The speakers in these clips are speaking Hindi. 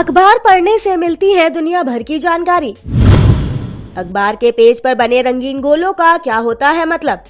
अखबार पढ़ने से मिलती है दुनिया भर की जानकारी। अखबार के पेज पर बने रंगीन गोलों का क्या होता है मतलब,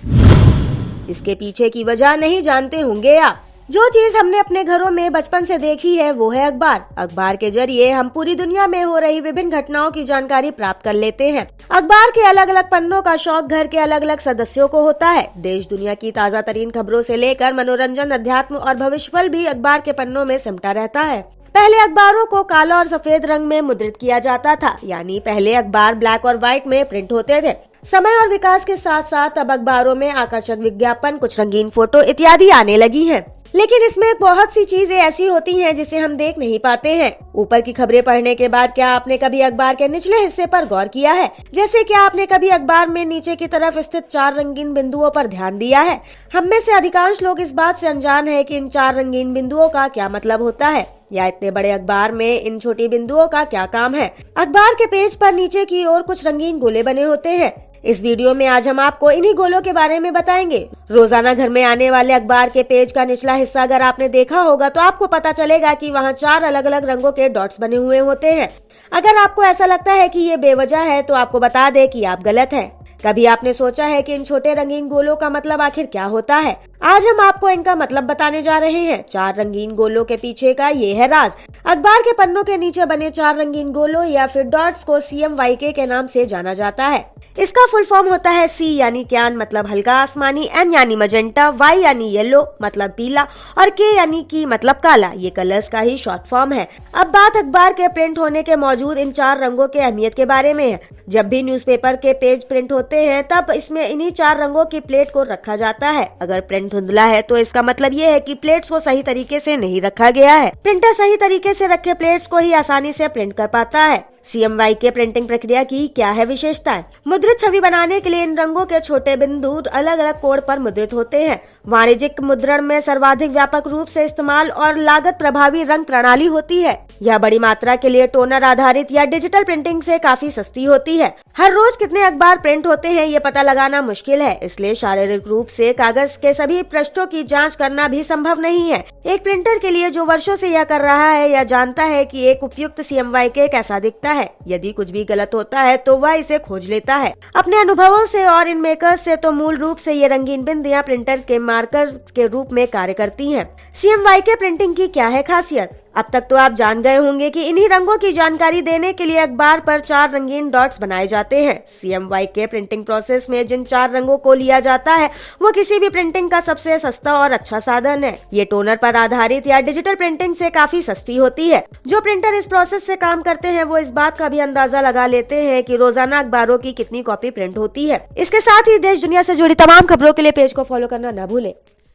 इसके पीछे की वजह नहीं जानते होंगे आप। जो चीज हमने अपने घरों में बचपन से देखी है वो है अखबार। अखबार के जरिए हम पूरी दुनिया में हो रही विभिन्न घटनाओं की जानकारी प्राप्त कर लेते हैं। अखबार के अलग अलग पन्नों का शौक घर के अलग अलग सदस्यों को होता है। देश दुनिया की ताजा तरीन खबरों से लेकर मनोरंजन, अध्यात्म और भविष्यवाणी भी अखबार के पन्नों में सिमटा रहता है। पहले अखबारों को काला और सफेद रंग में मुद्रित किया जाता था, यानी पहले अखबार ब्लैक और व्हाइट में प्रिंट होते थे। समय और विकास के साथ साथ अब अखबारों में आकर्षक विज्ञापन, कुछ रंगीन फोटो इत्यादि आने लगी हैं। लेकिन इसमें बहुत सी चीजें ऐसी होती हैं जिसे हम देख नहीं पाते हैं। ऊपर की खबरें पढ़ने के बाद क्या आपने कभी अखबार के निचले हिस्से पर गौर किया है? जैसे क्या आपने कभी अखबार में नीचे की तरफ स्थित 4 रंगीन बिंदुओं पर ध्यान दिया है? हम में से अधिकांश लोग इस बात से अनजान है कि इन 4 रंगीन बिंदुओं का क्या मतलब होता है, या इतने बड़े अखबार में इन छोटी बिंदुओं का क्या काम है। अखबार के पेज पर नीचे की ओर कुछ रंगीन गोले बने होते हैं। इस वीडियो में आज हम आपको इन्हीं गोलों के बारे में बताएंगे। रोजाना घर में आने वाले अखबार के पेज का निचला हिस्सा अगर आपने देखा होगा तो आपको पता चलेगा कि वहाँ 4 अलग अलग रंगों के डॉट्स बने हुए होते हैं। अगर आपको ऐसा लगता है कि ये बेवजह है तो आपको बता दे कि आप गलत हैं। कभी आपने सोचा है कि इन छोटे रंगीन गोलों का मतलब आखिर क्या होता है? आज हम आपको इनका मतलब बताने जा रहे हैं। 4 रंगीन गोलों के पीछे का ये है राज। अखबार के पन्नों के नीचे बने 4 रंगीन गोलों या फिर डॉट्स को CMYK के नाम से जाना जाता है। इसका फुल फॉर्म होता है C यानी क्यान मतलब हल्का आसमानी, M यानी मजेंटा, Y यानी येलो मतलब पीला और K यानी की मतलब काला। ये कलर्स का ही शॉर्ट फॉर्म है। अब बात अखबार के प्रिंट होने के मौजूद इन 4 रंगों के अहमियत के बारे में है। जब भी न्यूज़पेपर के पेज प्रिंट होते हैं तब इसमें इन्हीं 4 रंगों की प्लेट को रखा जाता है। अगर प्रिंट धुंधला है तो इसका मतलब ये है कि प्लेट्स को सही तरीके से नहीं रखा गया है। प्रिंटर सही तरीके से रखे प्लेट्स को ही आसानी से प्रिंट कर पाता है। CMYK प्रिंटिंग प्रक्रिया की क्या है विशेषताएं? मुद्रित छवि बनाने के लिए इन रंगों के छोटे बिंदु अलग अलग कोण पर मुद्रित होते हैं। वाणिज्यिक मुद्रण में सर्वाधिक व्यापक रूप से इस्तेमाल और लागत प्रभावी रंग प्रणाली होती है। यह बड़ी मात्रा के लिए टोनर आधारित या डिजिटल प्रिंटिंग से काफी सस्ती होती है। हर रोज कितने अखबार प्रिंट होते हैं ये पता लगाना मुश्किल है, इसलिए शारीरिक रूप से कागज के सभी पृष्ठों की जांच करना भी संभव नहीं है। एक प्रिंटर के लिए जो वर्षों से यह कर रहा है यह जानता है कि एक उपयुक्त CMYK कैसा दिखता है। यदि कुछ भी गलत होता है तो वह इसे खोज लेता है। अपने अनुभवों से और इन मेकर्स से तो मूल रूप से ये रंगीन बिंदियां प्रिंटर के मार्कर के रूप में कार्य करती हैं। CMYK प्रिंटिंग की क्या है खासियत? अब तक तो आप जान गए होंगे कि इन्हीं रंगों की जानकारी देने के लिए अखबार पर 4 रंगीन डॉट्स बनाए जाते हैं। CMYK प्रिंटिंग प्रोसेस में जिन 4 रंगों को लिया जाता है वो किसी भी प्रिंटिंग का सबसे सस्ता और अच्छा साधन है। ये टोनर पर आधारित या डिजिटल प्रिंटिंग से काफी सस्ती होती है। जो प्रिंटर इस प्रोसेस से काम करते हैं वो इस बात का भी अंदाजा लगा लेते हैं कि रोजाना अखबारों की कितनी कॉपी प्रिंट होती है। इसके साथ ही देश दुनिया से जुड़ी तमाम खबरों के लिए पेज को फॉलो करना न भूलें।